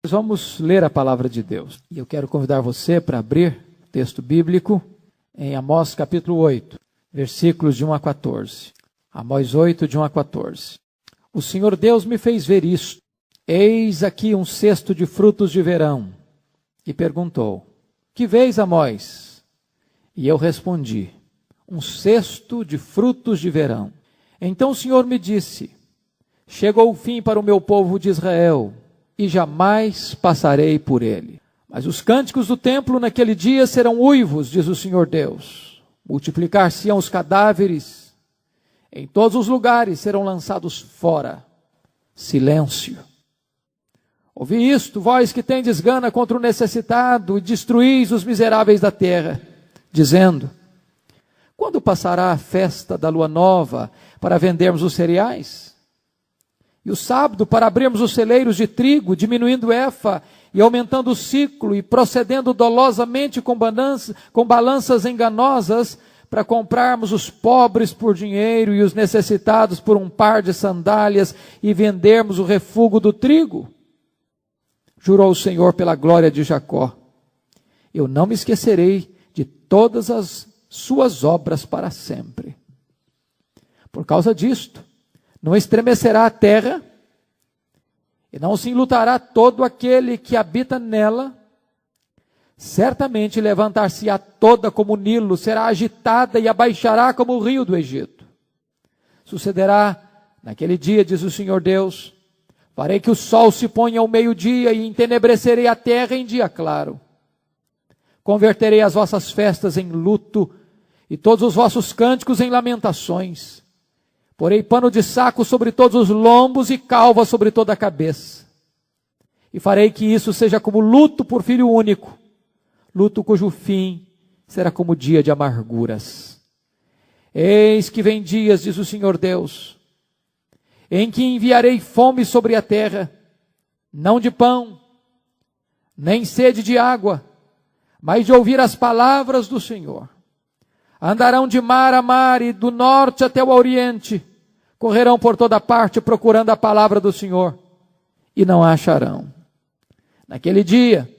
Vamos ler a palavra de Deus. E eu quero convidar você para abrir o texto bíblico em Amós capítulo 8, versículos de 1 a 14. Amós 8, de 1 a 14. O Senhor Deus me fez ver isto. Eis aqui um cesto de frutos de verão. E perguntou: que vês, Amós? E eu respondi: um cesto de frutos de verão. Então o Senhor me disse: chegou o fim para o meu povo de Israel, e jamais passarei por ele. Mas os cânticos do templo naquele dia serão uivos, diz o Senhor Deus. Multiplicar-se-ão os cadáveres, em todos os lugares serão lançados fora. Silêncio. Ouvi isto, vós que tendes gana contra o necessitado, e destruís os miseráveis da terra, dizendo: quando passará a festa da lua nova para vendermos os cereais? E o sábado para abrirmos os celeiros de trigo, diminuindo o efa e aumentando o ciclo, e procedendo dolosamente com balanças enganosas, para comprarmos os pobres por dinheiro e os necessitados por um par de sandálias, e vendermos o refúgio do trigo? Jurou o Senhor pela glória de Jacó: eu não me esquecerei de todas as suas obras para sempre. Por causa disto, não estremecerá a terra, e não se enlutará todo aquele que habita nela. Certamente levantar-se-á toda como o Nilo, será agitada e abaixará como o rio do Egito. Sucederá naquele dia, diz o Senhor Deus: farei que o sol se ponha ao meio-dia, e entenebrecerei a terra em dia claro. Converterei as vossas festas em luto, e todos os vossos cânticos em lamentações. Porei pano de saco sobre todos os lombos e calva sobre toda a cabeça. E farei que isso seja como luto por filho único, luto cujo fim será como dia de amarguras. Eis que vem dias, diz o Senhor Deus, em que enviarei fome sobre a terra, não de pão, nem sede de água, mas de ouvir as palavras do Senhor. Andarão de mar a mar e do norte até o oriente, correrão por toda parte procurando a palavra do Senhor, e não a acharão. Naquele dia,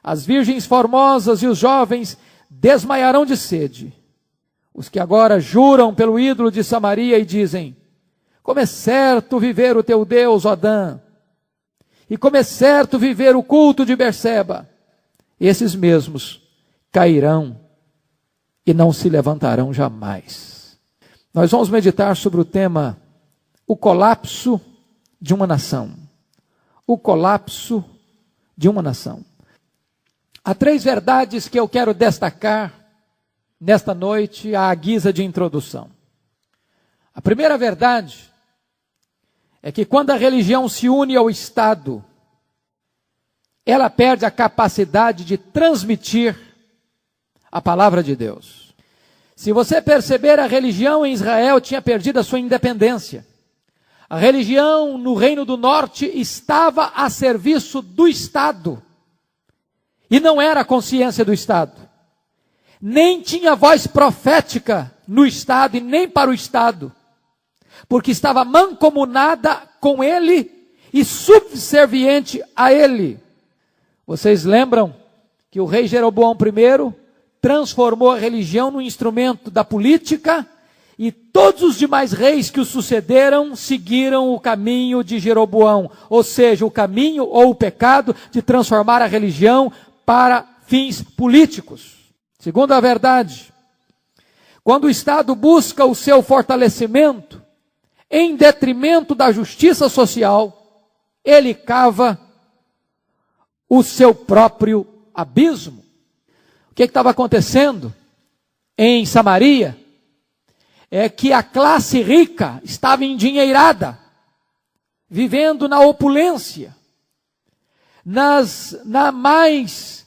as virgens formosas e os jovens desmaiarão de sede. Os que agora juram pelo ídolo de Samaria e dizem: como é certo viver o teu Deus, ó Dan, e como é certo viver o culto de Berseba, esses mesmos cairão e não se levantarão jamais. Nós vamos meditar sobre o tema: o colapso de uma nação. O colapso de uma nação. Há 3 verdades que eu quero destacar nesta noite à guisa de introdução. A primeira verdade é que quando a religião se une ao Estado, ela perde a capacidade de transmitir a palavra de Deus. Se você perceber, a religião em Israel tinha perdido a sua independência. A religião no Reino do Norte estava a serviço do Estado. E não era a consciência do Estado. Nem tinha voz profética no Estado e nem para o Estado. Porque estava mancomunada com ele e subserviente a ele. Vocês lembram que o rei Jeroboão I transformou a religião num instrumento da política, e todos os demais reis que o sucederam seguiram o caminho de Jeroboão, ou seja, o caminho ou o pecado de transformar a religião para fins políticos. Segunda verdade, quando o Estado busca o seu fortalecimento em detrimento da justiça social, ele cava o seu próprio abismo. O que estava acontecendo em Samaria é que a classe rica estava endinheirada, vivendo na opulência, na mais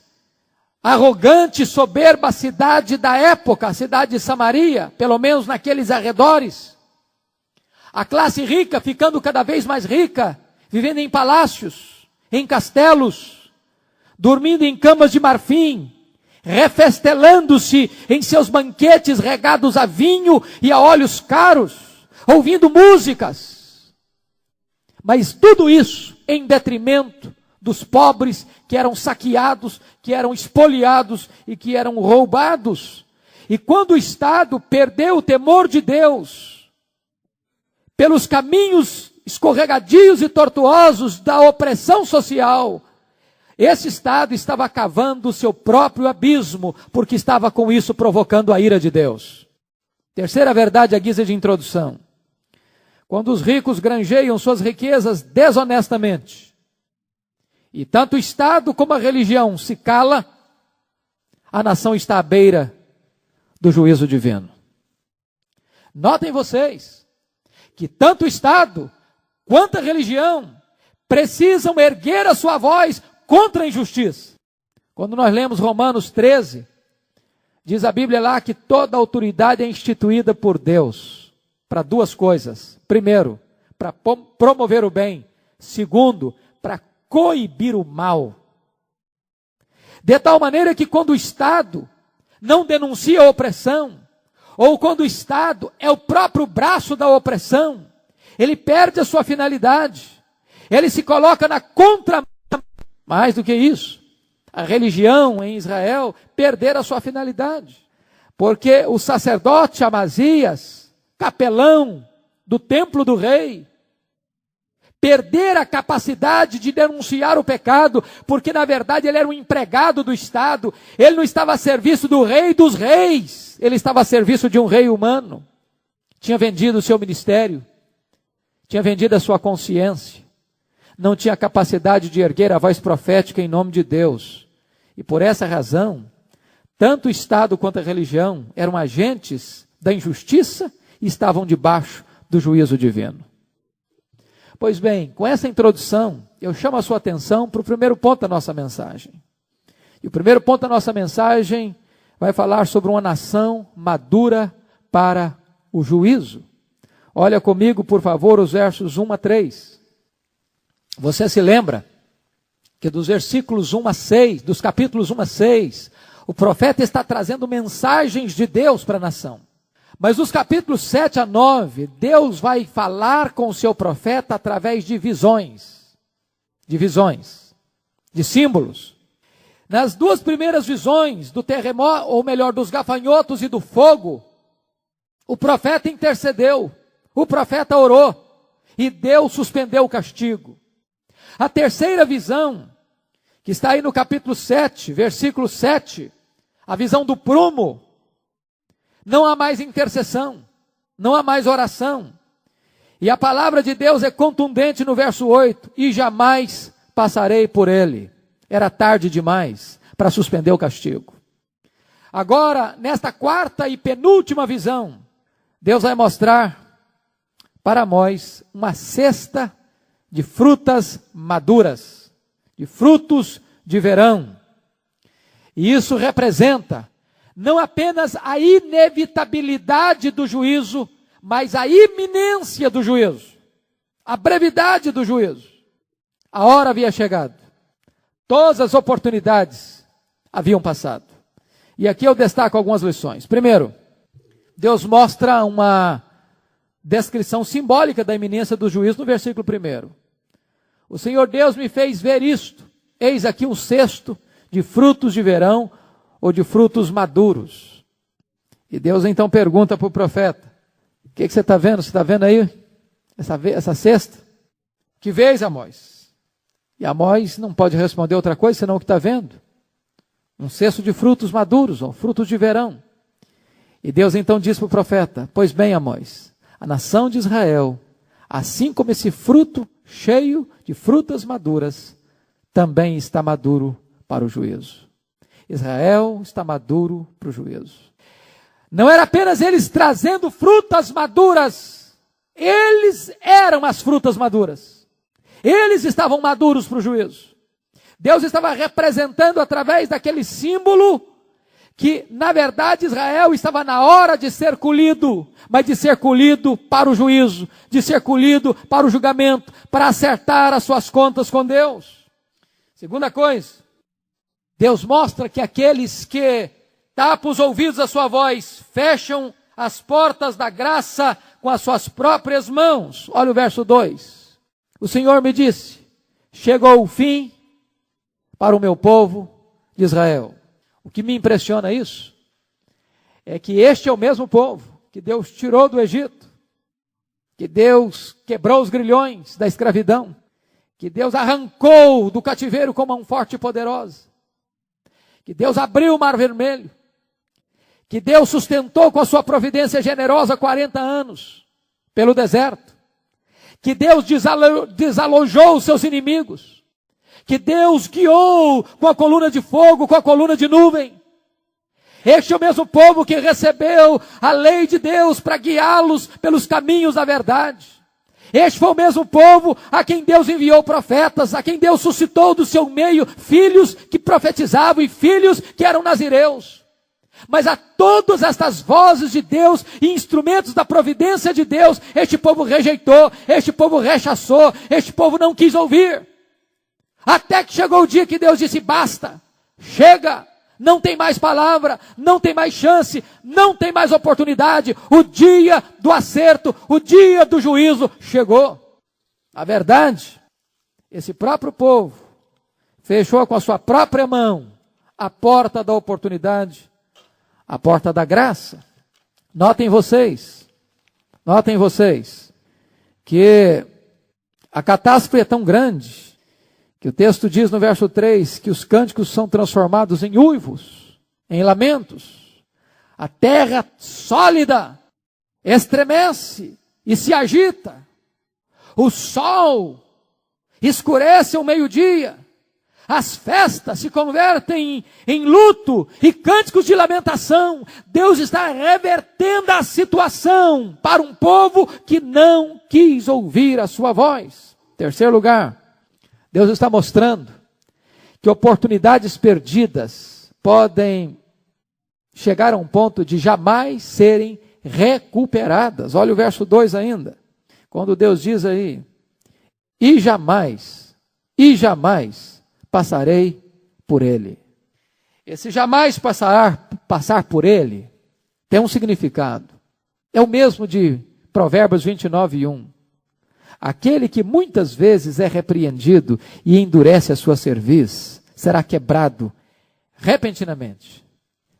arrogante, soberba cidade da época, a cidade de Samaria, pelo menos naqueles arredores. A classe rica ficando cada vez mais rica, vivendo em palácios, em castelos, dormindo em camas de marfim, refestelando-se em seus banquetes regados a vinho e a óleos caros, ouvindo músicas. Mas tudo isso em detrimento dos pobres que eram saqueados, que eram espoliados e que eram roubados. E quando o Estado perdeu o temor de Deus, pelos caminhos escorregadios e tortuosos da opressão social, esse Estado estava cavando o seu próprio abismo, porque estava com isso provocando a ira de Deus. Terceira verdade à guisa de introdução. Quando os ricos granjeiam suas riquezas desonestamente, e tanto o Estado como a religião se cala, a nação está à beira do juízo divino. Notem vocês que tanto o Estado quanto a religião precisam erguer a sua voz contra a injustiça. Quando nós lemos Romanos 13, diz a Bíblia lá que toda autoridade é instituída por Deus para duas coisas. Primeiro, para promover o bem. Segundo, para coibir o mal. De tal maneira que quando o Estado não denuncia a opressão, ou quando o Estado é o próprio braço da opressão, ele perde a sua finalidade. Ele se coloca na contramão. Mais do que isso, a religião em Israel perdera a sua finalidade. Porque o sacerdote Amazias, capelão do templo do rei, perdera a capacidade de denunciar o pecado, porque na verdade ele era um empregado do Estado, ele não estava a serviço do rei dos reis, ele estava a serviço de um rei humano. Tinha vendido o seu ministério, tinha vendido a sua consciência, não tinha capacidade de erguer a voz profética em nome de Deus. E por essa razão, tanto o Estado quanto a religião eram agentes da injustiça e estavam debaixo do juízo divino. Pois bem, com essa introdução, eu chamo a sua atenção para o primeiro ponto da nossa mensagem. E o primeiro ponto da nossa mensagem vai falar sobre uma nação madura para o juízo. Olha comigo, por favor, os versos 1 a 3. Você se lembra que dos versículos 1 a 6, dos capítulos 1 a 6, o profeta está trazendo mensagens de Deus para a nação. Mas nos capítulos 7 a 9, Deus vai falar com o seu profeta através de visões, de símbolos. Nas duas primeiras visões do terremoto, ou melhor, dos gafanhotos e do fogo, o profeta intercedeu, o profeta orou, e Deus suspendeu o castigo. A terceira visão, que está aí no capítulo 7, versículo 7, a visão do prumo, não há mais intercessão, não há mais oração. E a palavra de Deus é contundente no verso 8, e jamais passarei por ele. Era tarde demais para suspender o castigo. Agora, nesta quarta e penúltima visão, Deus vai mostrar para Amós uma cesta de frutas maduras, de frutos de verão. E isso representa não apenas a inevitabilidade do juízo, mas a iminência do juízo, a brevidade do juízo. A hora havia chegado, todas as oportunidades haviam passado. E aqui eu destaco algumas lições. Primeiro, Deus mostra uma descrição simbólica da iminência do juízo no versículo 1. O Senhor Deus me fez ver isto, eis aqui um cesto de frutos de verão, ou de frutos maduros. E Deus então pergunta para o profeta, o que você está vendo? Você está vendo aí essa cesta? Que vês, Amós? E Amós não pode responder outra coisa senão o que está vendo. Um cesto de frutos maduros, ou frutos de verão. E Deus então diz para o profeta, pois bem, Amós, a nação de Israel, assim como esse fruto cheio de frutas maduras, também está maduro para o juízo. Israel está maduro para o juízo. Não era apenas eles trazendo frutas maduras, eles eram as frutas maduras. Eles estavam maduros para o juízo. Deus estava representando através daquele símbolo que, na verdade, Israel estava na hora de ser colhido, mas de ser colhido para o juízo, de ser colhido para o julgamento, para acertar as suas contas com Deus. Segunda coisa, Deus mostra que aqueles que tapam os ouvidos à sua voz, fecham as portas da graça com as suas próprias mãos. Olha o verso 2. O Senhor me disse, chegou o fim para o meu povo de Israel. O que me impressiona isso é que este é o mesmo povo que Deus tirou do Egito, que Deus quebrou os grilhões da escravidão, que Deus arrancou do cativeiro com mão forte e poderosa, que Deus abriu o mar vermelho, que Deus sustentou com a sua providência generosa 40 anos pelo deserto, que Deus desalojou os seus inimigos, que Deus guiou com a coluna de fogo, com a coluna de nuvem. Este é o mesmo povo que recebeu a lei de Deus para guiá-los pelos caminhos da verdade. Este foi o mesmo povo a quem Deus enviou profetas, a quem Deus suscitou do seu meio filhos que profetizavam e filhos que eram nazireus. Mas a todas estas vozes de Deus e instrumentos da providência de Deus, este povo rejeitou, este povo rechaçou, este povo não quis ouvir. Até que chegou o dia que Deus disse: basta, chega, não tem mais palavra, não tem mais chance, não tem mais oportunidade. O dia do acerto, o dia do juízo chegou. A verdade, esse próprio povo fechou com a sua própria mão a porta da oportunidade, a porta da graça. Notem vocês, que a catástrofe é tão grande, que o texto diz no verso 3, que os cânticos são transformados em uivos, em lamentos. A terra sólida estremece e se agita. O sol escurece ao meio-dia. As festas se convertem em luto e cânticos de lamentação. Deus está revertendo a situação para um povo que não quis ouvir a sua voz. Terceiro lugar, Deus está mostrando que oportunidades perdidas podem chegar a um ponto de jamais serem recuperadas. Olha o verso 2 ainda. Quando Deus diz aí: e jamais passarei por ele. Esse jamais passar por ele tem um significado. É o mesmo de Provérbios 29:1. Aquele que muitas vezes é repreendido e endurece a sua cerviz, será quebrado repentinamente,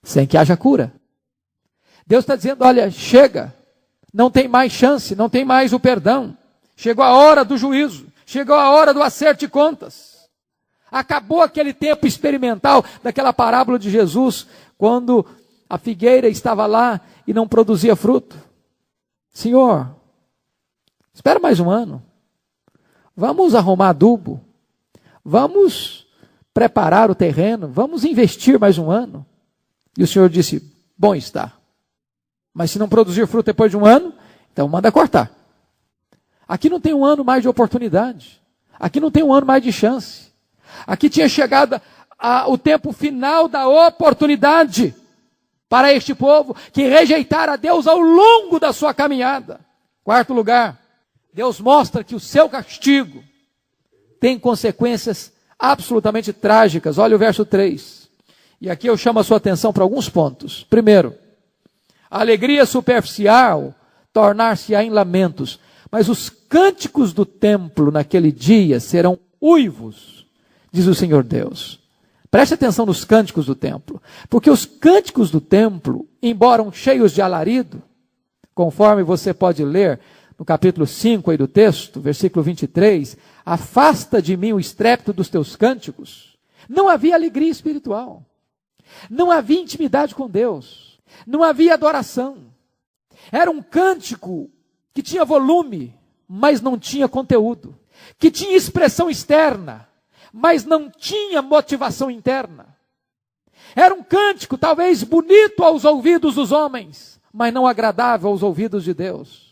sem que haja cura. Deus está dizendo: olha, chega, não tem mais chance, não tem mais o perdão. Chegou a hora do juízo, chegou a hora do acerto de contas. Acabou aquele tempo experimental daquela parábola de Jesus, quando a figueira estava lá e não produzia fruto. Senhor, espera mais um ano. Vamos arrumar adubo. Vamos preparar o terreno. Vamos investir mais um ano. E o Senhor disse: bom está. Mas se não produzir fruto depois de um ano, então manda cortar. Aqui não tem um ano mais de oportunidade. Aqui não tem um ano mais de chance. Aqui tinha chegado o tempo final da oportunidade para este povo que rejeitara a Deus ao longo da sua caminhada. Quarto lugar, Deus mostra que o seu castigo tem consequências absolutamente trágicas. Olha o verso 3. E aqui eu chamo a sua atenção para alguns pontos. Primeiro, a alegria superficial tornar-se-á em lamentos, mas os cânticos do templo naquele dia serão uivos, diz o Senhor Deus. Preste atenção nos cânticos do templo, porque os cânticos do templo, embora cheios de alarido, conforme você pode ler no capítulo 5 aí do texto, versículo 23, afasta de mim o estrépito dos teus cânticos. Não havia alegria espiritual, não havia intimidade com Deus, não havia adoração. Era um cântico que tinha volume, mas não tinha conteúdo, que tinha expressão externa, mas não tinha motivação interna. Era um cântico talvez bonito aos ouvidos dos homens, mas não agradável aos ouvidos de Deus.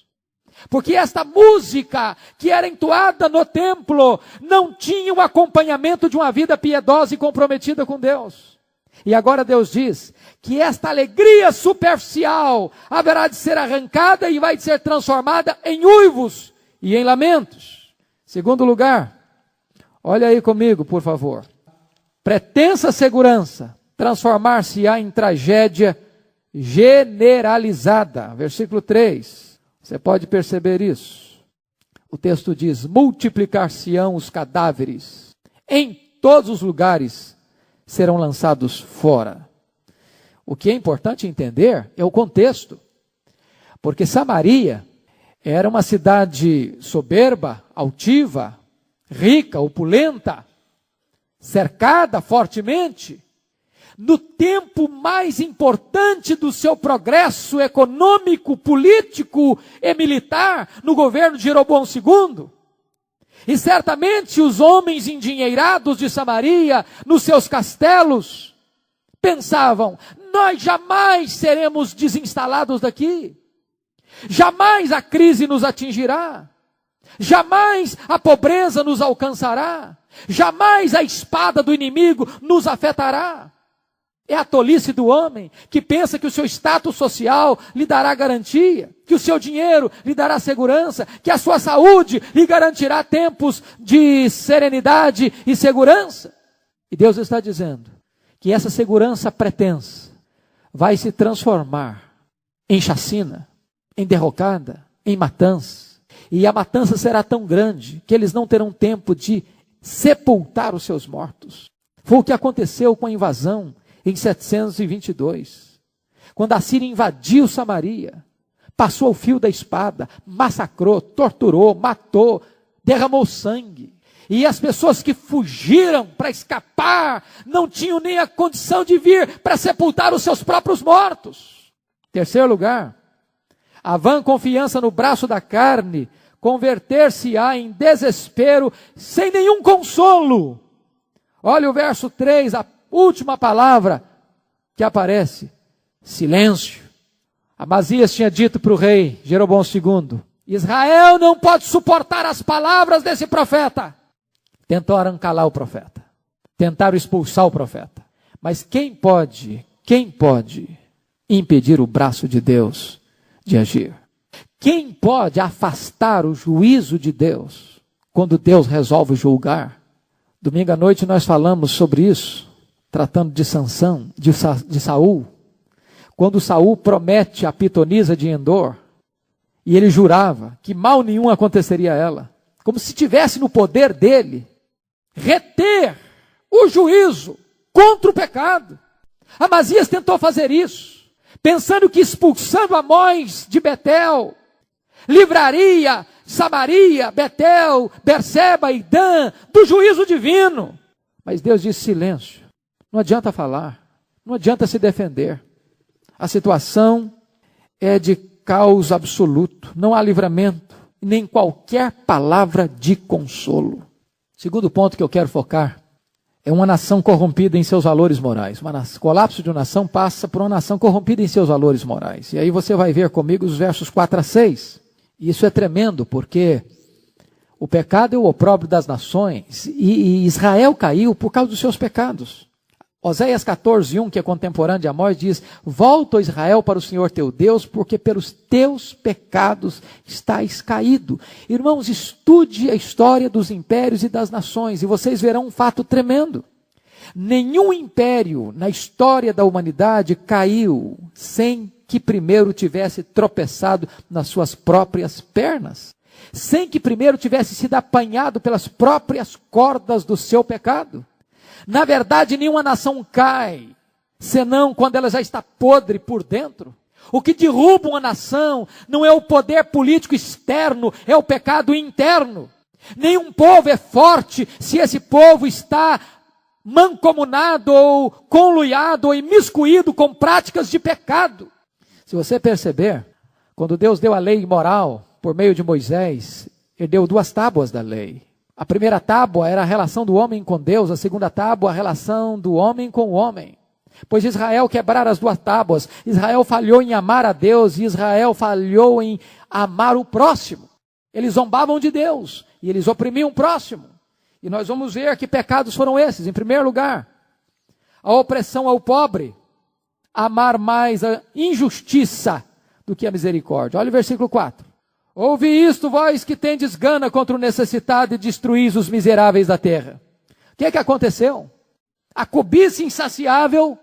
Porque esta música que era entoada no templo não tinha o acompanhamento de uma vida piedosa e comprometida com Deus. E agora Deus diz que esta alegria superficial haverá de ser arrancada e vai ser transformada em uivos e em lamentos. Segundo lugar, olha aí comigo, por favor. Pretensa segurança transformar-se-á em tragédia generalizada. Versículo 3. Você pode perceber isso. O texto diz: multiplicar-se-ão os cadáveres em todos os lugares serão lançados fora. O que é importante entender é o contexto, porque Samaria era uma cidade soberba, altiva, rica, opulenta, cercada fortemente, no tempo mais importante do seu progresso econômico, político e militar, no governo de Jeroboão II. E certamente os homens endinheirados de Samaria, nos seus castelos, pensavam: nós jamais seremos desinstalados daqui, jamais a crise nos atingirá, jamais a pobreza nos alcançará, jamais a espada do inimigo nos afetará. É a tolice do homem que pensa que o seu status social lhe dará garantia, que o seu dinheiro lhe dará segurança, que a sua saúde lhe garantirá tempos de serenidade e segurança. E Deus está dizendo que essa segurança pretensa vai se transformar em chacina, em derrocada, em matança. E a matança será tão grande que eles não terão tempo de sepultar os seus mortos. Foi o que aconteceu com a invasão em 722, quando a Síria invadiu Samaria, passou o fio da espada, massacrou, torturou, matou, derramou sangue. E as pessoas que fugiram para escapar não tinham nem a condição de vir para sepultar os seus próprios mortos. Terceiro lugar, a vã confiança no braço da carne converter-se-á em desespero sem nenhum consolo. Olha o verso 3, a última palavra que aparece: silêncio. Amazias tinha dito para o rei Jeroboão II: Israel não pode suportar as palavras desse profeta. Tentaram calar o profeta, tentaram expulsar o profeta. Mas quem pode impedir o braço de Deus de agir? Quem pode afastar o juízo de Deus quando Deus resolve julgar? Domingo à noite nós falamos sobre isso, tratando de Sansão, de Saul. Quando Saul promete a pitonisa de Endor, e ele jurava que mal nenhum aconteceria a ela, como se tivesse no poder dele reter o juízo contra o pecado. Amazias tentou fazer isso, pensando que expulsando Amós de Betel, livraria Samaria, Betel, Berseba e Dan do juízo divino. Mas Deus disse: silêncio. Não adianta falar, não adianta se defender. A situação é de caos absoluto, não há livramento, nem qualquer palavra de consolo. Segundo ponto que eu quero focar é uma nação corrompida em seus valores morais. O colapso de uma nação passa por uma nação corrompida em seus valores morais. E aí você vai ver comigo os versos 4 a 6. E isso é tremendo, porque o pecado é o opróbrio das nações, e Israel caiu por causa dos seus pecados. Oséias 14:1, que é contemporâneo de Amós, diz: volta, ó Israel, para o Senhor teu Deus, porque pelos teus pecados estás caído. Irmãos, estude a história dos impérios e das nações, e vocês verão um fato tremendo. Nenhum império na história da humanidade caiu sem que primeiro tivesse tropeçado nas suas próprias pernas, sem que primeiro tivesse sido apanhado pelas próprias cordas do seu pecado. Na verdade, nenhuma nação cai, senão quando ela já está podre por dentro. O que derruba uma nação não é o poder político externo, é o pecado interno. Nenhum povo é forte se esse povo está mancomunado ou conluiado ou imiscuído com práticas de pecado. Se você perceber, quando Deus deu a lei moral por meio de Moisés, ele deu 2 tábuas da lei. A primeira tábua era a relação do homem com Deus, a segunda tábua a relação do homem com o homem. Pois Israel quebrara as 2 tábuas, Israel falhou em amar a Deus e Israel falhou em amar o próximo. Eles zombavam de Deus e eles oprimiam o próximo. E nós vamos ver que pecados foram esses. Em primeiro lugar, a opressão ao pobre, amar mais a injustiça do que a misericórdia. Olha o versículo 4. Ouvi isto, vós que tendes gana contra o necessitado e destruís os miseráveis da terra. O que aconteceu? A cobiça insaciável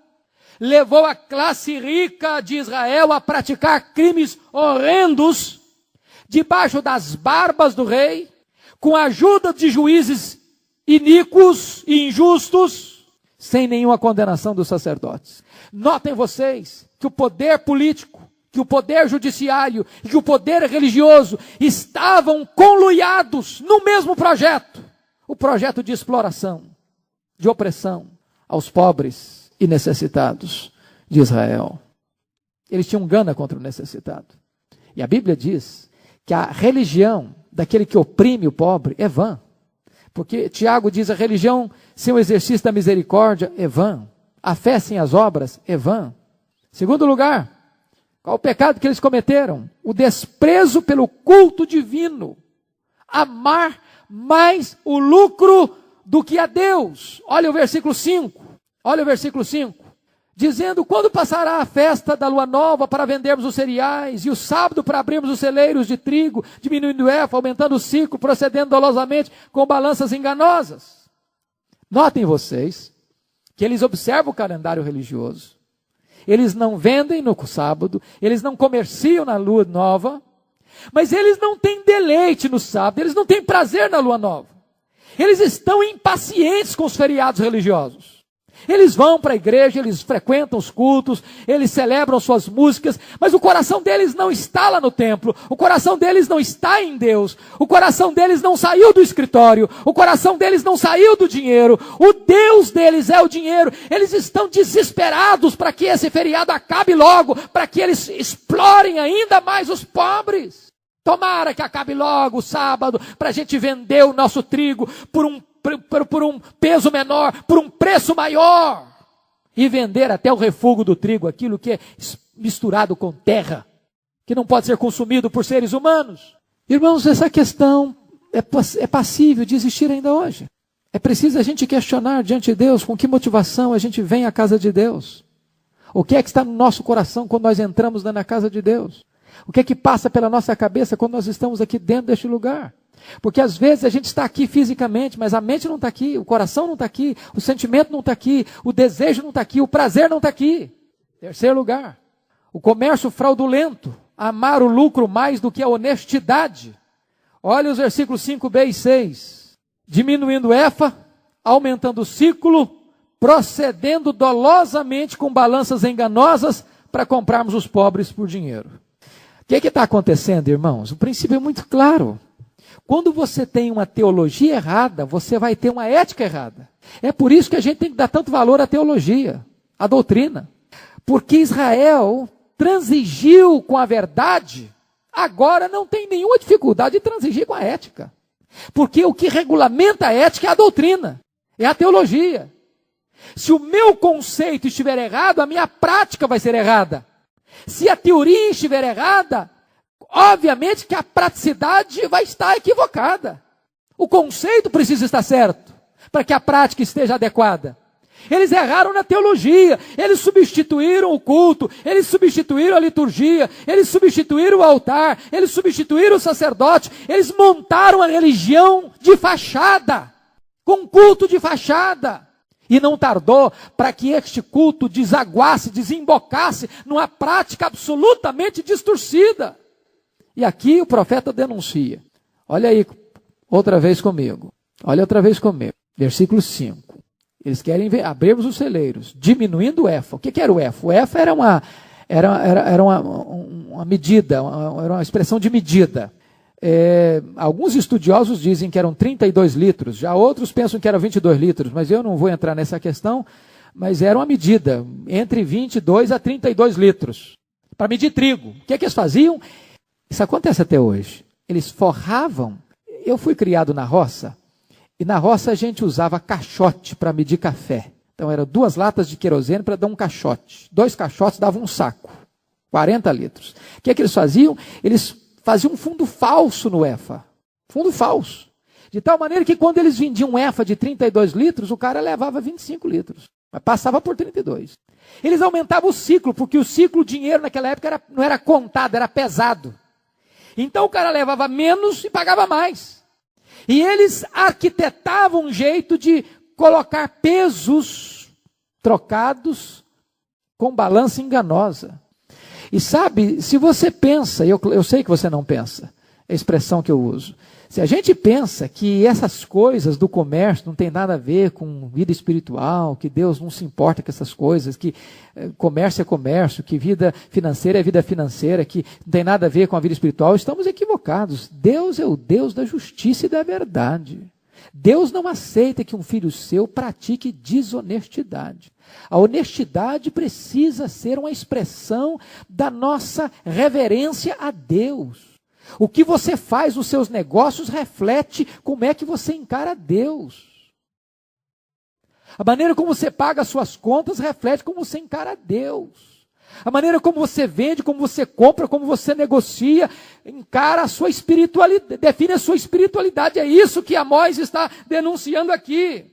levou a classe rica de Israel a praticar crimes horrendos debaixo das barbas do rei, com a ajuda de juízes iníquos e injustos, sem nenhuma condenação dos sacerdotes. Notem vocês que o poder político, que o poder judiciário e que o poder religioso estavam conluiados no mesmo projeto. O projeto de exploração, de opressão aos pobres e necessitados de Israel. Eles tinham gana contra o necessitado. E a Bíblia diz que a religião daquele que oprime o pobre é vã. Porque Tiago diz, a religião sem o exercício da misericórdia é vã. A fé sem as obras é vã. Segundo lugar, qual o pecado que eles cometeram? O desprezo pelo culto divino. Amar mais o lucro do que a Deus. Olha o versículo 5. Olha o versículo 5. Dizendo, quando passará a festa da lua nova para vendermos os cereais, e o sábado para abrirmos os celeiros de trigo, diminuindo o efa, aumentando o ciclo, procedendo dolosamente com balanças enganosas. Notem vocês que eles observam o calendário religioso. Eles não vendem no sábado, eles não comerciam na lua nova, mas eles não têm deleite no sábado, eles não têm prazer na lua nova. Eles estão impacientes com os feriados religiosos. Eles vão para a igreja, eles frequentam os cultos, eles celebram suas músicas, mas o coração deles não está lá no templo, o coração deles não está em Deus, o coração deles não saiu do escritório, o coração deles não saiu do dinheiro, o Deus deles é o dinheiro. Eles estão desesperados para que esse feriado acabe logo, para que eles explorem ainda mais os pobres. Tomara que acabe logo o sábado, para a gente vender o nosso trigo por um peso menor, por um preço maior, e vender até o refúgio do trigo, aquilo que é misturado com terra, que não pode ser consumido por seres humanos. Irmãos, essa questão é passível de existir ainda hoje. É preciso a gente questionar diante de Deus com que motivação a gente vem à casa de Deus. O que é que está no nosso coração quando nós entramos na casa de Deus? O que é que passa pela nossa cabeça quando nós estamos aqui dentro deste lugar? Porque às vezes a gente está aqui fisicamente, mas a mente não está aqui, o coração não está aqui, o sentimento não está aqui, o desejo não está aqui, o prazer não está aqui. Terceiro lugar, o comércio fraudulento, amar o lucro mais do que a honestidade. Olha os versículos 5b e 6. Diminuindo o efa, aumentando o ciclo, procedendo dolosamente com balanças enganosas para comprarmos os pobres por dinheiro. O que está acontecendo, irmãos? O princípio é muito claro. Quando você tem uma teologia errada, você vai ter uma ética errada. É por isso que a gente tem que dar tanto valor à teologia, à doutrina. Porque Israel transigiu com a verdade, agora não tem nenhuma dificuldade de transigir com a ética. Porque o que regulamenta a ética é a doutrina, é a teologia. Se o meu conceito estiver errado, a minha prática vai ser errada. Se a teoria estiver errada, obviamente que a praticidade vai estar equivocada. O conceito precisa estar certo, para que a prática esteja adequada. Eles erraram na teologia, eles substituíram o culto, eles substituíram a liturgia, eles substituíram o altar, eles substituíram o sacerdote, eles montaram a religião de fachada, com culto de fachada. E não tardou para que este culto desaguasse, desembocasse numa prática absolutamente distorcida. E aqui o profeta denuncia. Olha aí outra vez comigo. Olha outra vez comigo. Versículo 5. Eles querem abrirmos os celeiros, diminuindo o efa. O que era o efa? O efa era uma medida, era uma expressão de medida. Alguns estudiosos dizem que eram 32 litros, já outros pensam que eram 22 litros, mas eu não vou entrar nessa questão, mas era uma medida, entre 22 a 32 litros, para medir trigo. O que é que eles faziam? Isso acontece até hoje. Eles forravam. Eu fui criado na roça, e na roça a gente usava caixote para medir café. Então eram 2 latas de querosene para dar um caixote. 2 caixotes davam um saco, 40 litros. O que é que eles faziam? Eles faziam um fundo falso no efa. Fundo falso. De tal maneira que quando eles vendiam um efa de 32 litros, o cara levava 25 litros. Mas passava por 32. Eles aumentavam o ciclo, porque o ciclo, o dinheiro naquela época não era contado, era pesado. Então o cara levava menos e pagava mais. E eles arquitetavam um jeito de colocar pesos trocados com balança enganosa. E sabe, se você pensa, eu sei que você não pensa, a expressão que eu uso. Se a gente pensa que essas coisas do comércio não tem nada a ver com vida espiritual, que Deus não se importa com essas coisas, que comércio é comércio, que vida financeira é vida financeira, que não tem nada a ver com a vida espiritual, estamos equivocados. Deus é o Deus da justiça e da verdade. Deus não aceita que um filho seu pratique desonestidade. A honestidade precisa ser uma expressão da nossa reverência a Deus. O que você faz nos seus negócios reflete como é que você encara Deus. A maneira como você paga as suas contas reflete como você encara Deus. A maneira como você vende, como você compra, como você negocia, encara a sua espiritualidade, define a sua espiritualidade. É isso que Amós está denunciando aqui.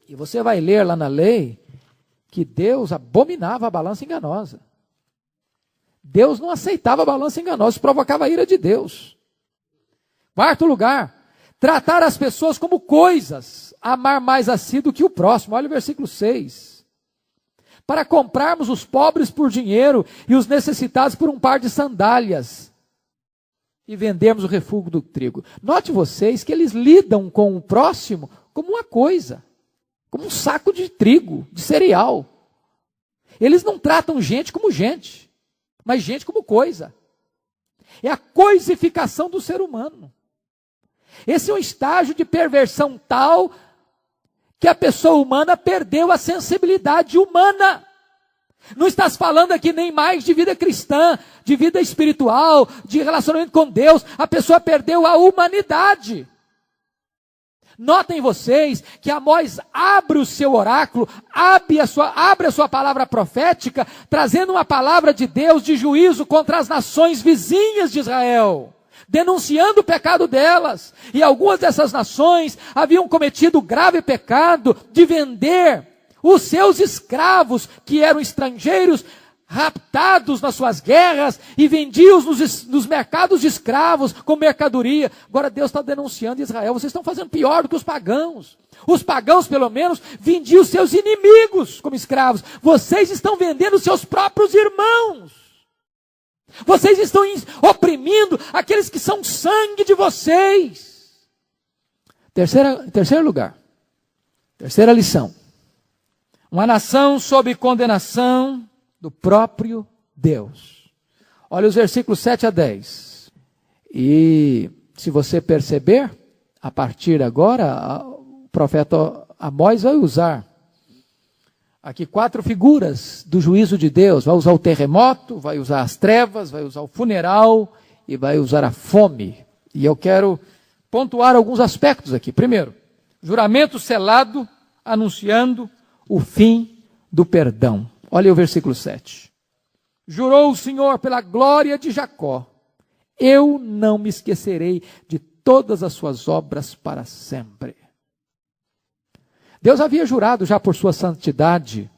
E você vai ler lá na lei que Deus abominava a balança enganosa. Deus não aceitava a balança enganosa, isso provocava a ira de Deus. Quarto lugar, tratar as pessoas como coisas, amar mais a si do que o próximo. Olha o versículo 6. Para comprarmos os pobres por dinheiro e os necessitados por um par de sandálias e vendermos o refúgio do trigo. Note vocês que eles lidam com o próximo como uma coisa, como um saco de trigo, de cereal. Eles não tratam gente como gente, mas gente como coisa. É a coisificação do ser humano. Esse é um estágio de perversão tal que a pessoa humana perdeu a sensibilidade humana. Não estás falando aqui nem mais de vida cristã, de vida espiritual, de relacionamento com Deus. A pessoa perdeu a humanidade. Notem vocês que Amós abre o seu oráculo, abre a sua palavra profética, trazendo uma palavra de Deus de juízo contra as nações vizinhas de Israel, denunciando o pecado delas. E algumas dessas nações haviam cometido o grave pecado de vender os seus escravos, que eram estrangeiros, raptados nas suas guerras e vendiam-os nos mercados de escravos como mercadoria. Agora Deus está denunciando Israel. Vocês estão fazendo pior do que os pagãos. Os pagãos, pelo menos, vendiam os seus inimigos como escravos. Vocês estão vendendo os seus próprios irmãos. Vocês estão oprimindo aqueles que são sangue de vocês. Terceiro lugar. Terceira lição. Uma nação sob condenação do próprio Deus. Olha os versículos 7 a 10. E se você perceber, a partir agora, o profeta Amós vai usar aqui 4 figuras do juízo de Deus. Vai usar o terremoto, vai usar as trevas, vai usar o funeral e vai usar a fome. E eu quero pontuar alguns aspectos aqui. Primeiro, juramento selado anunciando o fim do perdão. Olha o versículo 7. Jurou o Senhor pela glória de Jacó: eu não me esquecerei de todas as suas obras para sempre. Deus havia jurado já por sua santidade,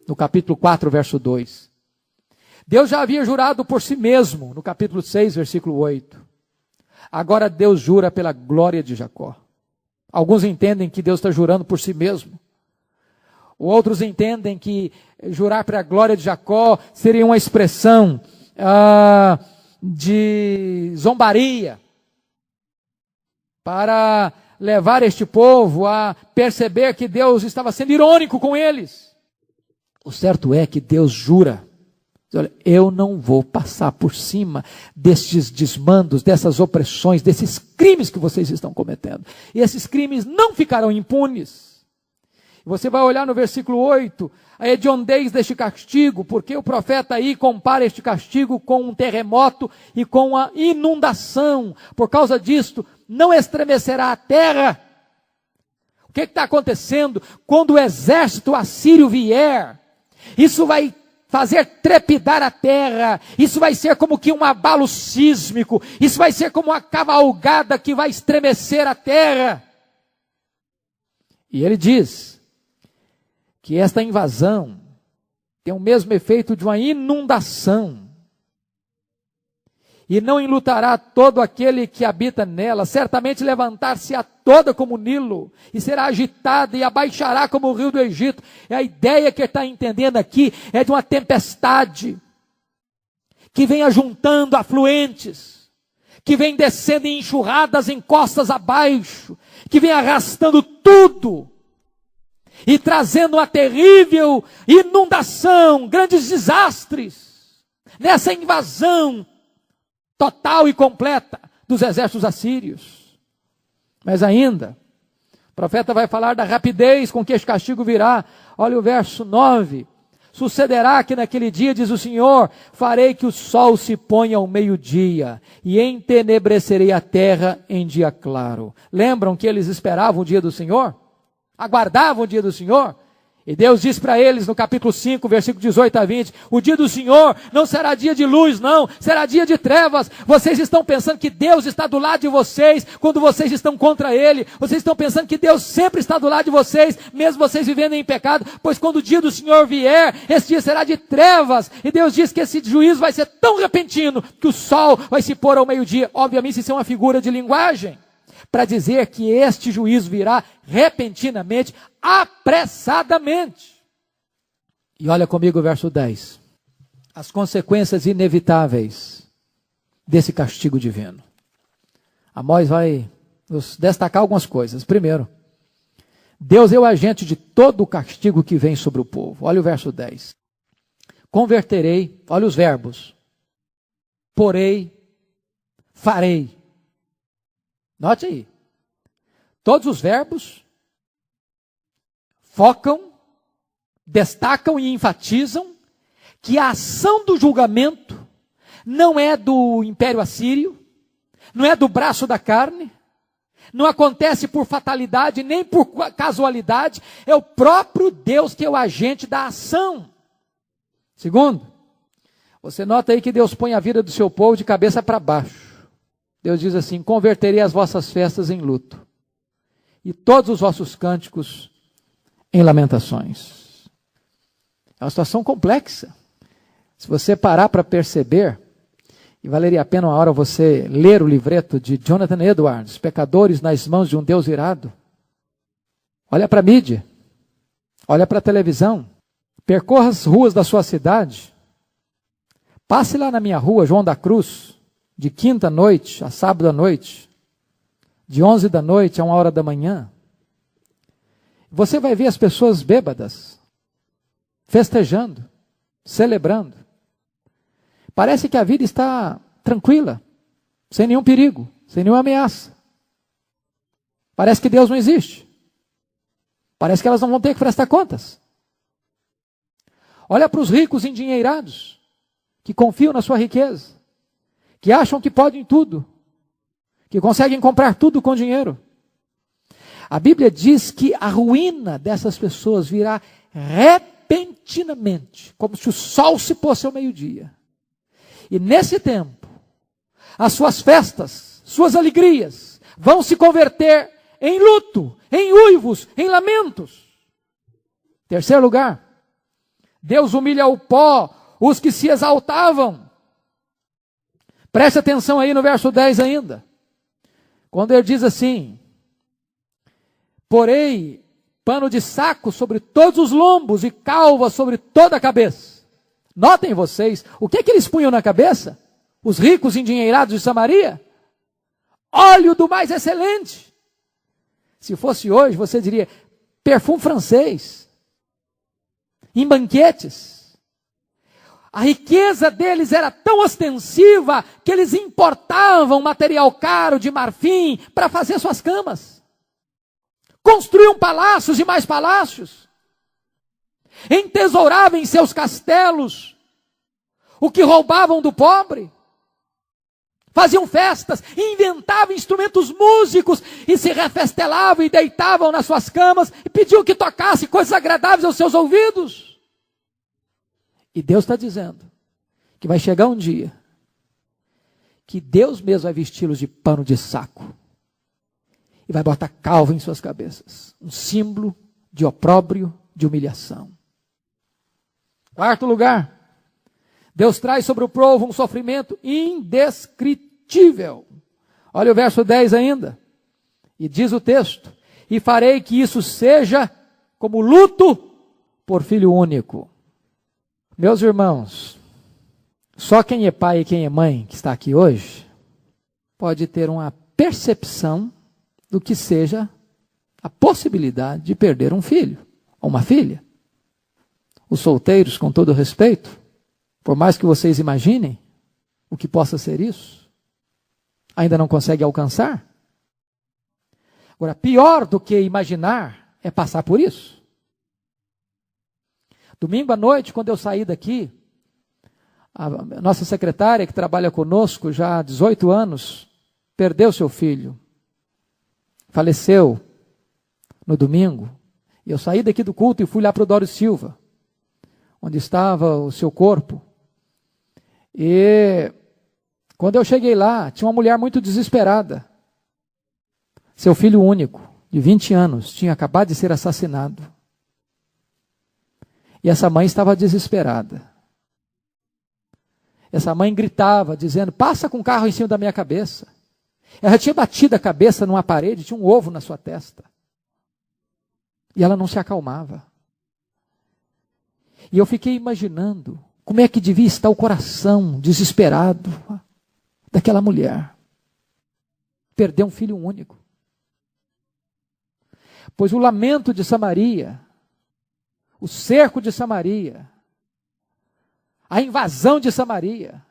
no capítulo 4, verso 2. Deus já havia jurado por si mesmo, no capítulo 6, versículo 8. Agora Deus jura pela glória de Jacó. Alguns entendem que Deus está jurando por si mesmo. Outros entendem que jurar para a glória de Jacó seria uma expressão de zombaria, para levar este povo a perceber que Deus estava sendo irônico com eles. O certo é que Deus jura: olha, eu não vou passar por cima destes desmandos, dessas opressões, desses crimes que vocês estão cometendo. E esses crimes não ficarão impunes. Você vai olhar no versículo 8, a hediondez deste castigo, porque o profeta aí compara este castigo com um terremoto e com a inundação. Por causa disto, não estremecerá a terra. O que está acontecendo? Quando o exército assírio vier, isso vai fazer trepidar a terra, isso vai ser como que um abalo sísmico, isso vai ser como uma cavalgada que vai estremecer a terra. E ele diz que esta invasão tem o mesmo efeito de uma inundação. E não enlutará todo aquele que habita nela, certamente levantar-se-á toda como o Nilo, e será agitada e abaixará como o rio do Egito. E a ideia que ele está entendendo aqui é de uma tempestade, que vem ajuntando afluentes, que vem descendo em enxurradas em costas abaixo, que vem arrastando tudo e trazendo uma terrível inundação, grandes desastres, nessa invasão total e completa dos exércitos assírios. Mas ainda, o profeta vai falar da rapidez com que este castigo virá. Olha o verso 9. Sucederá que naquele dia, diz o Senhor, farei que o sol se ponha ao meio-dia e entenebrecerei a terra em dia claro. Lembram que eles esperavam o dia do Senhor? Aguardavam o dia do Senhor? E Deus diz para eles no capítulo 5, versículo 18 a 20, o dia do Senhor não será dia de luz, não, será dia de trevas. Vocês estão pensando que Deus está do lado de vocês, quando vocês estão contra Ele. Vocês estão pensando que Deus sempre está do lado de vocês, mesmo vocês vivendo em pecado, pois quando o dia do Senhor vier, esse dia será de trevas. E Deus diz que esse juízo vai ser tão repentino, que o sol vai se pôr ao meio-dia. Obviamente isso é uma figura de linguagem, para dizer que este juízo virá repentinamente, apressadamente. E olha comigo o verso 10. As consequências inevitáveis desse castigo divino. Amós vai nos destacar algumas coisas. Primeiro, Deus é o agente de todo o castigo que vem sobre o povo. Olha o verso 10. Converterei, olha os verbos. Porei, farei. Note aí. Todos os verbos focam, destacam e enfatizam que a ação do julgamento não é do Império Assírio, não é do braço da carne, não acontece por fatalidade nem por casualidade, é o próprio Deus que é o agente da ação. Segundo, você nota aí que Deus põe a vida do seu povo de cabeça para baixo. Deus diz assim: converterei as vossas festas em luto, e todos os vossos cânticos em lamentações. É uma situação complexa. Se você parar para perceber, e valeria a pena uma hora você ler o livreto de Jonathan Edwards, Pecadores nas mãos de um Deus irado. Olha para a mídia, olha para a televisão, percorra as ruas da sua cidade, passe lá na minha rua, João da Cruz, de quinta à noite a sábado à noite, de 11 da noite a 1h da manhã, você vai ver as pessoas bêbadas, festejando, celebrando. Parece que a vida está tranquila, sem nenhum perigo, sem nenhuma ameaça. Parece que Deus não existe. Parece que elas não vão ter que prestar contas. Olha para os ricos endinheirados, que confiam na sua riqueza, que acham que podem tudo, que conseguem comprar tudo com dinheiro. A Bíblia diz que a ruína dessas pessoas virá repentinamente, como se o sol se pôsse ao meio-dia. E nesse tempo, as suas festas, suas alegrias, vão se converter em luto, em uivos, em lamentos. Terceiro lugar, Deus humilha ao pó os que se exaltavam. Preste atenção aí no verso 10 ainda. Quando ele diz assim: porei pano de saco sobre todos os lombos e calva sobre toda a cabeça. Notem vocês, o que é que eles punham na cabeça? Os ricos endinheirados de Samaria? Óleo do mais excelente. Se fosse hoje, você diria perfume francês. Em banquetes. A riqueza deles era tão ostensiva que eles importavam material caro de marfim para fazer suas camas. Construíam palácios e mais palácios. Entesouravam em seus castelos o que roubavam do pobre. Faziam festas, inventavam instrumentos músicos e se refestelavam e deitavam nas suas camas e pediam que tocasse coisas agradáveis aos seus ouvidos. E Deus está dizendo que vai chegar um dia que Deus mesmo vai vesti-los de pano de saco e vai botar calva em suas cabeças, um símbolo de opróbrio, de humilhação. Quarto lugar, Deus traz sobre o povo um sofrimento indescritível. Olha o verso 10 ainda. E diz o texto: e farei que isso seja como luto por filho único. Meus irmãos, só quem é pai e quem é mãe que está aqui hoje pode ter uma percepção do que seja a possibilidade de perder um filho ou uma filha. Os solteiros, com todo respeito, por mais que vocês imaginem o que possa ser isso, ainda não conseguem alcançar. Agora, pior do que imaginar é passar por isso. Domingo à noite, quando eu saí daqui, a nossa secretária, que trabalha conosco já há 18 anos, perdeu seu filho. Faleceu no domingo. E eu saí daqui do culto e fui lá para o Dório Silva, onde estava o seu corpo. E quando eu cheguei lá, tinha uma mulher muito desesperada. Seu filho único, de 20 anos, tinha acabado de ser assassinado. E essa mãe estava desesperada. Essa mãe gritava, dizendo, passa com o carro em cima da minha cabeça. Ela tinha batido a cabeça numa parede, tinha um ovo na sua testa. E ela não se acalmava. E eu fiquei imaginando como é que devia estar o coração desesperado daquela mulher. Perdeu um filho único. Pois o lamento de Samaria, o cerco de Samaria, a invasão de Samaria,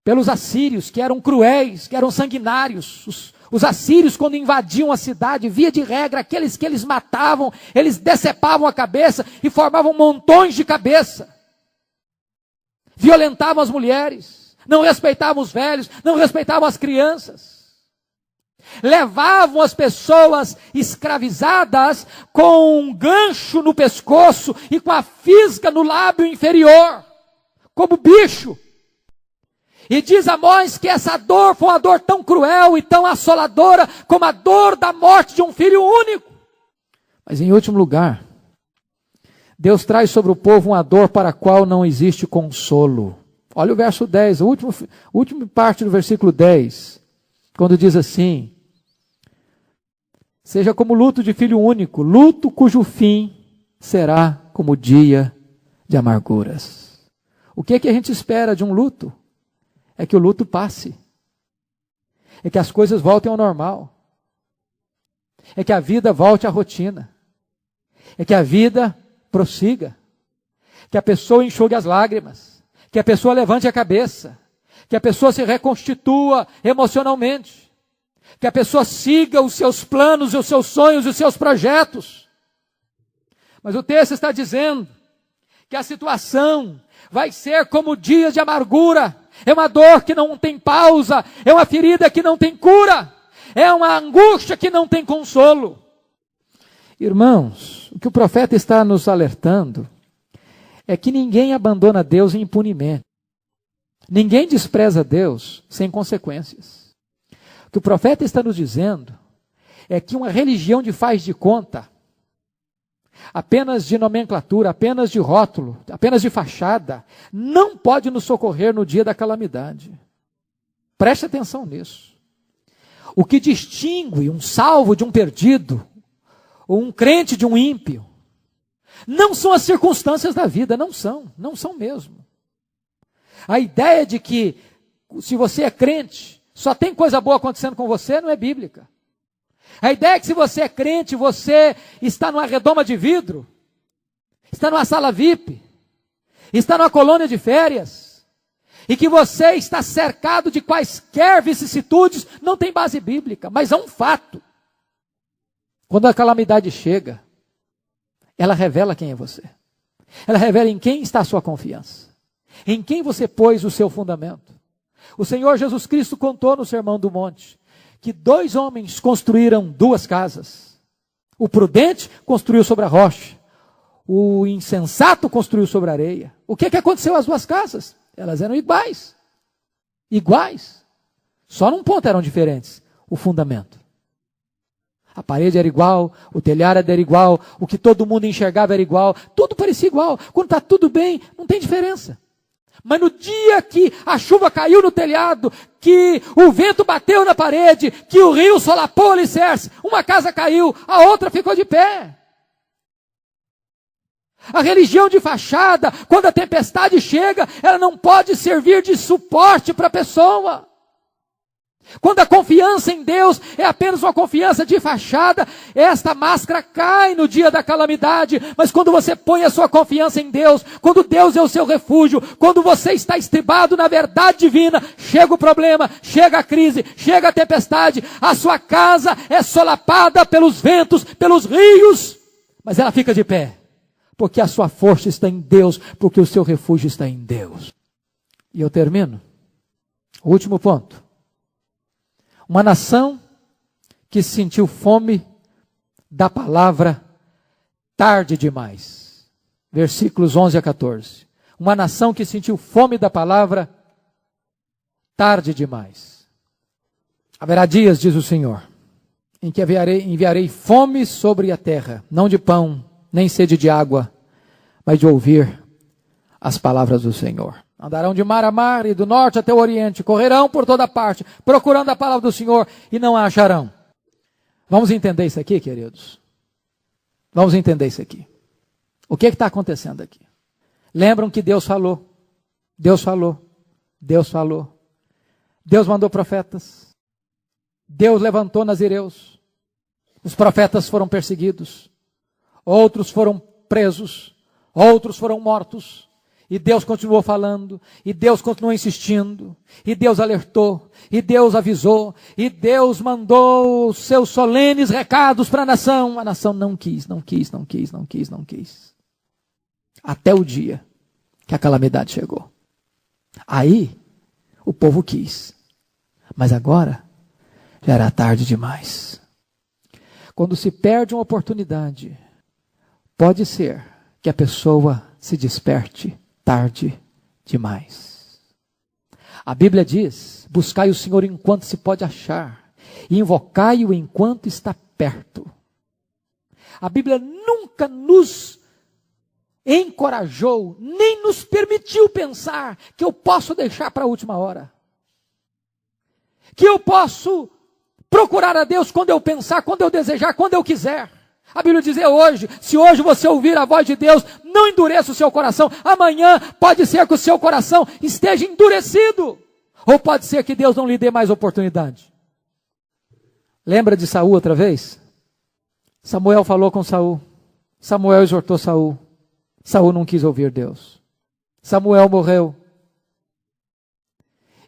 pelos assírios, que eram cruéis, que eram sanguinários. Os assírios, quando invadiam a cidade, via de regra, aqueles que eles matavam, eles decepavam a cabeça e formavam montões de cabeça. Violentavam as mulheres, não respeitavam os velhos, não respeitavam as crianças. Levavam as pessoas escravizadas com um gancho no pescoço e com a fisga no lábio inferior, como bicho. E diz Amós que essa dor foi uma dor tão cruel e tão assoladora como a dor da morte de um filho único. Mas em último lugar, Deus traz sobre o povo uma dor para a qual não existe consolo. Olha o verso 10, a última parte do versículo 10, quando diz assim, seja como luto de filho único, luto cujo fim será como dia de amarguras. O que é que a gente espera de um luto? É que o luto passe. É que as coisas voltem ao normal. É que a vida volte à rotina. É que a vida prossiga. Que a pessoa enxugue as lágrimas. Que a pessoa levante a cabeça. Que a pessoa se reconstitua emocionalmente. Que a pessoa siga os seus planos, os seus sonhos, os seus projetos. Mas o texto está dizendo que a situação vai ser como dias de amargura. É uma dor que não tem pausa, é uma ferida que não tem cura, é uma angústia que não tem consolo. Irmãos, o que o profeta está nos alertando é que ninguém abandona Deus impunemente. Ninguém despreza Deus sem consequências. O que o profeta está nos dizendo é que uma religião de faz de conta, apenas de nomenclatura, apenas de rótulo, apenas de fachada, não pode nos socorrer no dia da calamidade. Preste atenção nisso. O que distingue um salvo de um perdido, ou um crente de um ímpio, não são as circunstâncias da vida, não são mesmo. A ideia de que, se você é crente, só tem coisa boa acontecendo com você, não é bíblica. A ideia é que se você é crente, você está numa redoma de vidro, está numa sala VIP, está numa colônia de férias, e que você está cercado de quaisquer vicissitudes, não tem base bíblica, mas é um fato. Quando a calamidade chega, ela revela quem é você. Ela revela em quem está a sua confiança, em quem você pôs o seu fundamento. O Senhor Jesus Cristo contou no Sermão do Monte, que 2 homens construíram 2 casas. O prudente construiu sobre a rocha. O insensato construiu sobre a areia. O que aconteceu às 2 casas? Elas eram iguais. Iguais. Só num ponto eram diferentes. O fundamento. A parede era igual, o telhado era igual, o que todo mundo enxergava era igual. Tudo parecia igual. Quando está tudo bem, não tem diferença. Mas no dia que a chuva caiu no telhado, que o vento bateu na parede, que o rio solapou o alicerce, uma casa caiu, a outra ficou de pé. A religião de fachada, quando a tempestade chega, ela não pode servir de suporte para a pessoa. Quando a confiança em Deus é apenas uma confiança de fachada, esta máscara cai no dia da calamidade. Mas quando você põe a sua confiança em Deus, quando Deus é o seu refúgio, quando você está estribado na verdade divina, chega o problema, chega a crise, chega a tempestade, a sua casa é solapada pelos ventos, pelos rios, mas ela fica de pé, porque a sua força está em Deus, porque o seu refúgio está em Deus. E eu termino. O último ponto. Uma nação que sentiu fome da palavra tarde demais. Versículos 11 a 14. Uma nação que sentiu fome da palavra tarde demais. Haverá dias, diz o Senhor, em que enviarei fome sobre a terra, não de pão, nem sede de água, mas de ouvir as palavras do Senhor. Andarão de mar a mar e do norte até o oriente, correrão por toda parte, procurando a palavra do Senhor e não a acharão. Vamos entender isso aqui, queridos? Vamos entender isso aqui. O que está acontecendo aqui? Lembram que Deus falou, Deus falou, Deus falou. Deus mandou profetas. Deus levantou nazireus. Os profetas foram perseguidos. Outros foram presos. Outros foram mortos. E Deus continuou falando, e Deus continuou insistindo, e Deus alertou, e Deus avisou, e Deus mandou os seus solenes recados para a nação. A nação não quis. Até o dia que a calamidade chegou. Aí, o povo quis. Mas agora, já era tarde demais. Quando se perde uma oportunidade, pode ser que a pessoa se desperte tarde demais. A Bíblia diz: buscai o Senhor enquanto se pode achar, e invocai-o enquanto está perto. A Bíblia nunca nos encorajou, nem nos permitiu pensar que eu posso deixar para a última hora. Que eu posso procurar a Deus quando eu pensar, quando eu desejar, quando eu quiser. A Bíblia diz hoje, se hoje você ouvir a voz de Deus, não endureça o seu coração. Amanhã pode ser que o seu coração esteja endurecido. Ou pode ser que Deus não lhe dê mais oportunidade. Lembra de Saul outra vez? Samuel falou com Saul. Samuel exortou Saul. Saul não quis ouvir Deus. Samuel morreu.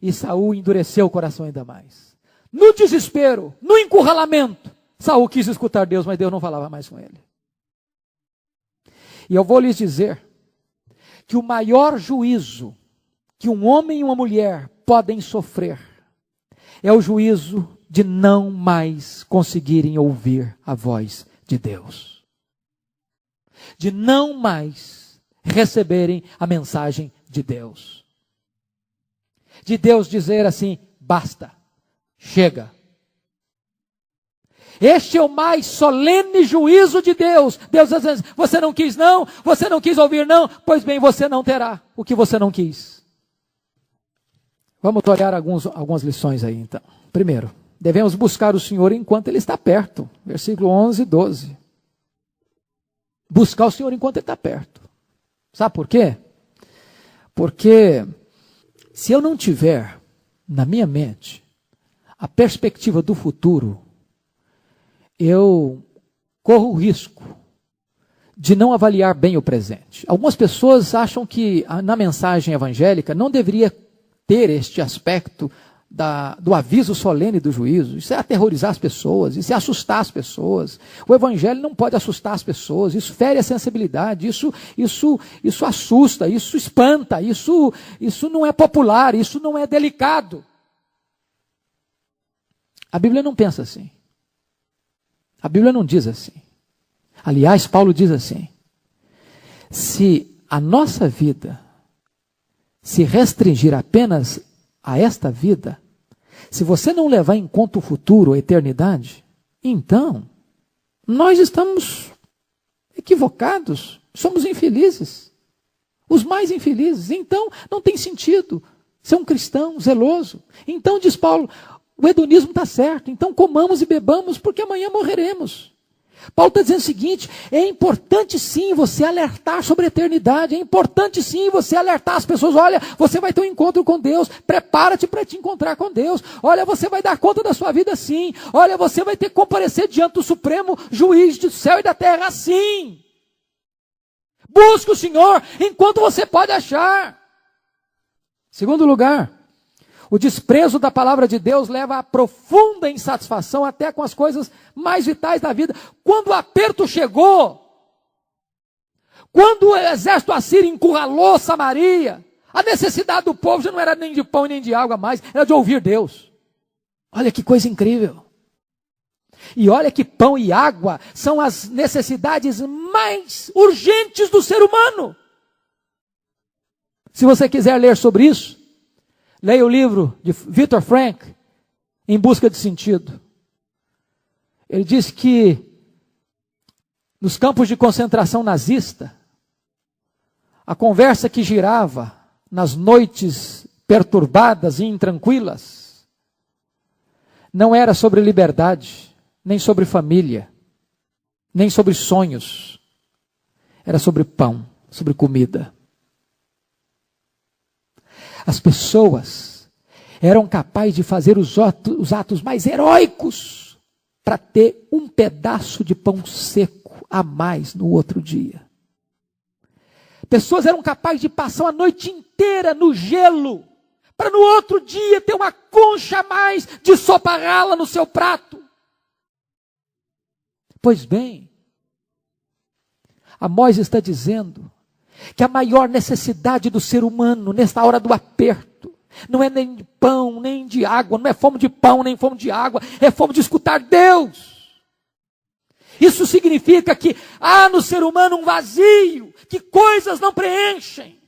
E Saul endureceu o coração ainda mais. No desespero, no encurralamento, Saul quis escutar Deus, mas Deus não falava mais com ele. E eu vou lhes dizer que o maior juízo que um homem e uma mulher podem sofrer é o juízo de não mais conseguirem ouvir a voz de Deus. De não mais receberem a mensagem de Deus. De Deus dizer assim: basta, chega. Este é o mais solene juízo de Deus. Deus diz assim: você não quis não? Você não quis ouvir não? Pois bem, você não terá o que você não quis. Vamos olhar algumas lições aí então. Primeiro, devemos buscar o Senhor enquanto Ele está perto. Versículo 11 e 12. Buscar o Senhor enquanto Ele está perto. Sabe por quê? Porque se eu não tiver na minha mente a perspectiva do futuro, eu corro o risco de não avaliar bem o presente. Algumas pessoas acham que na mensagem evangélica não deveria ter este aspecto do aviso solene do juízo. Isso é aterrorizar as pessoas, isso é assustar as pessoas. O evangelho não pode assustar as pessoas, isso fere a sensibilidade, isso assusta, isso espanta, isso não é popular, isso não é delicado. A Bíblia não pensa assim. A Bíblia não diz assim. Aliás, Paulo diz assim: se a nossa vida se restringir apenas a esta vida, se você não levar em conta o futuro, a eternidade, então nós estamos equivocados, somos infelizes, os mais infelizes. Então não tem sentido ser um cristão zeloso. Então, diz Paulo, o hedonismo está certo, então comamos e bebamos porque amanhã morreremos. Paulo está dizendo o seguinte: é importante sim você alertar sobre a eternidade, é importante sim você alertar as pessoas, olha, você vai ter um encontro com Deus, prepara-te para te encontrar com Deus, olha, você vai dar conta da sua vida sim, olha, você vai ter que comparecer diante do Supremo Juiz do céu e da terra sim. Busque o Senhor enquanto você pode achar. Segundo lugar, o desprezo da palavra de Deus leva a profunda insatisfação até com as coisas mais vitais da vida. Quando o aperto chegou, quando o exército assírio encurralou Samaria, a necessidade do povo já não era nem de pão nem de água mais, era de ouvir Deus. Olha que coisa incrível. E olha que pão e água são as necessidades mais urgentes do ser humano. Se você quiser ler sobre isso, leia o livro de Viktor Frankl, Em Busca de Sentido. Ele diz que nos campos de concentração nazista, a conversa que girava nas noites perturbadas e intranquilas não era sobre liberdade, nem sobre família, nem sobre sonhos. Era sobre pão, sobre comida. As pessoas eram capazes de fazer os atos mais heróicos para ter um pedaço de pão seco a mais no outro dia. Pessoas eram capazes de passar a noite inteira no gelo, para no outro dia ter uma concha a mais de sopa rala no seu prato. Pois bem, Amós está dizendo que a maior necessidade do ser humano nesta hora do aperto não é nem de pão, nem de água, não é fome de pão, nem fome de água, é fome de escutar Deus. Isso significa que há no ser humano um vazio, que coisas não preenchem,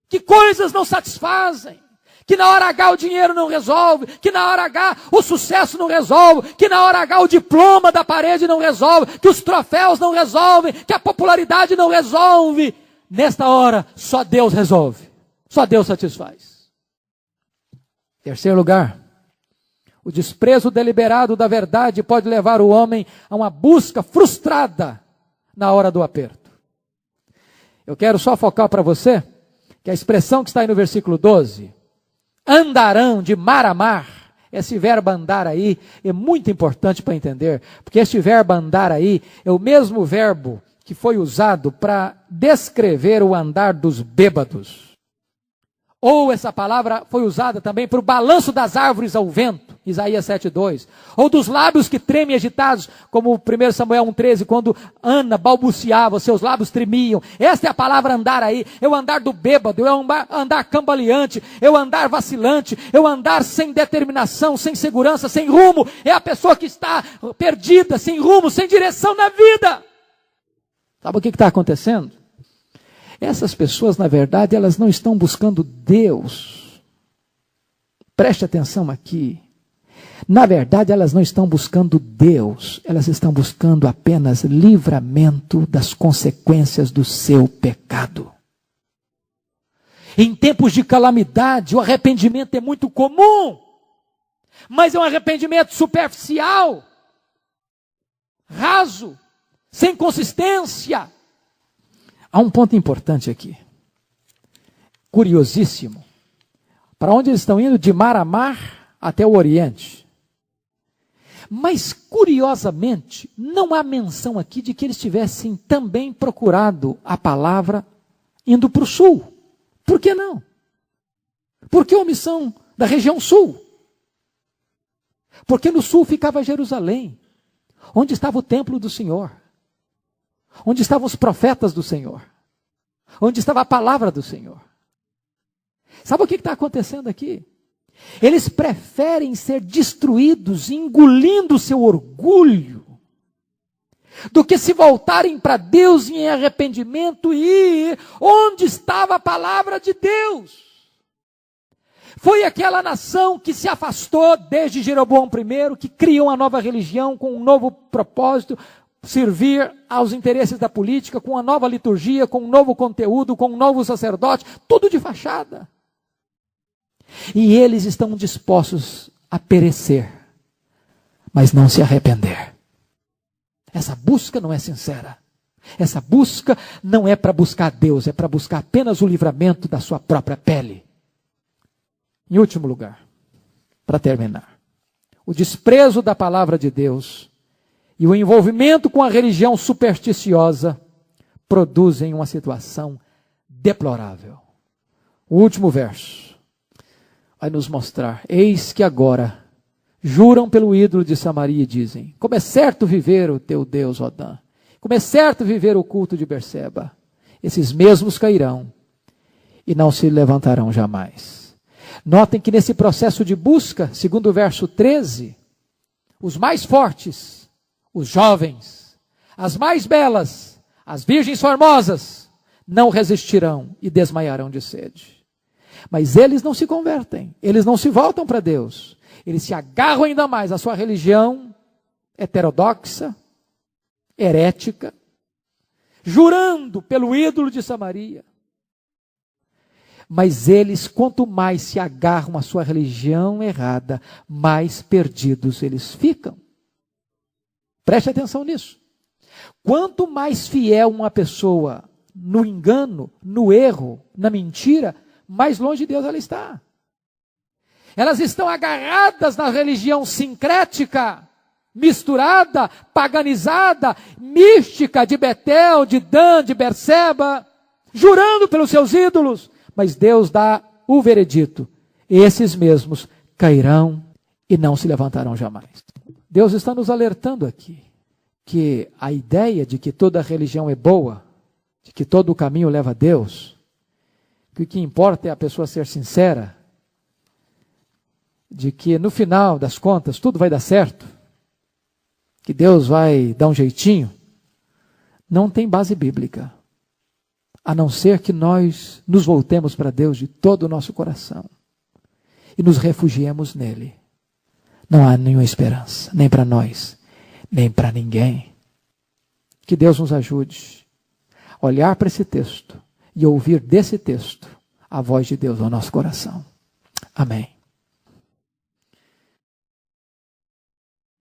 que coisas não satisfazem, que na hora H o dinheiro não resolve, que na hora H o sucesso não resolve, que na hora H o diploma da parede não resolve, que os troféus não resolvem, que a popularidade não resolve. Nesta hora, só Deus resolve, só Deus satisfaz. Terceiro lugar, o desprezo deliberado da verdade pode levar o homem a uma busca frustrada na hora do aperto. Eu quero só focar para você que a expressão que está aí no versículo 12, andarão de mar a mar, esse verbo andar aí é muito importante para entender, porque este verbo andar aí é o mesmo verbo que foi usado para descrever o andar dos bêbados. Ou essa palavra foi usada também para o balanço das árvores ao vento, Isaías 7,2. Ou dos lábios que tremem agitados, como 1 Samuel 1,13, quando Ana balbuciava, seus lábios tremiam. Esta é a palavra andar aí, é o andar do bêbado, é o andar cambaleante, é o andar vacilante, é o andar sem determinação, sem segurança, sem rumo. É a pessoa que está perdida, sem rumo, sem direção na vida. Sabe o que está acontecendo? Essas pessoas, na verdade, elas não estão buscando Deus. Preste atenção aqui. Na verdade, elas não estão buscando Deus. Elas estão buscando apenas livramento das consequências do seu pecado. Em tempos de calamidade, o arrependimento é muito comum. Mas é um arrependimento superficial, raso, sem consistência. Há um ponto importante aqui, curiosíssimo. Para onde eles estão indo? De mar a mar até o Oriente. Mas, curiosamente, não há menção aqui de que eles tivessem também procurado a palavra indo para o sul. Por que não? Por que a omissão da região sul? Porque no sul ficava Jerusalém, onde estava o templo do Senhor. Onde estavam os profetas do Senhor? Onde estava a palavra do Senhor? Sabe o que está acontecendo aqui? Eles preferem ser destruídos, engolindo o seu orgulho, do que se voltarem para Deus em arrependimento e ir onde estava a palavra de Deus. Foi aquela nação que se afastou desde Jeroboão I, que criou uma nova religião com um novo propósito, servir aos interesses da política, com uma nova liturgia, com um novo conteúdo, com um novo sacerdote, tudo de fachada. E eles estão dispostos a perecer, mas não se arrepender. Essa busca não é sincera. Essa busca não é para buscar Deus, é para buscar apenas o livramento da sua própria pele. Em último lugar, para terminar, o desprezo da palavra de Deus e o envolvimento com a religião supersticiosa produzem uma situação deplorável. O último verso vai nos mostrar: eis que agora juram pelo ídolo de Samaria e dizem: como é certo viver o teu Deus, Odã, como é certo viver o culto de Berseba. Esses mesmos cairão e não se levantarão jamais. Notem que nesse processo de busca, segundo o verso 13, os mais fortes, os jovens, as mais belas, as virgens formosas, não resistirão e desmaiarão de sede. Mas eles não se convertem, eles não se voltam para Deus. Eles se agarram ainda mais à sua religião heterodoxa, herética, jurando pelo ídolo de Samaria. Mas eles, quanto mais se agarram à sua religião errada, mais perdidos eles ficam. Preste atenção nisso. Quanto mais fiel uma pessoa no engano, no erro, na mentira, mais longe de Deus ela está. Elas estão agarradas na religião sincrética, misturada, paganizada, mística de Betel, de Dan, de Berseba, jurando pelos seus ídolos. Mas Deus dá o veredito: esses mesmos cairão e não se levantarão jamais. Deus está nos alertando aqui que a ideia de que toda religião é boa, de que todo o caminho leva a Deus, que o que importa é a pessoa ser sincera, de que no final das contas tudo vai dar certo, que Deus vai dar um jeitinho, não tem base bíblica. A não ser que nós nos voltemos para Deus de todo o nosso coração e nos refugiemos nele. Não há nenhuma esperança, nem para nós, nem para ninguém. Que Deus nos ajude a olhar para esse texto e ouvir desse texto a voz de Deus ao nosso coração. Amém.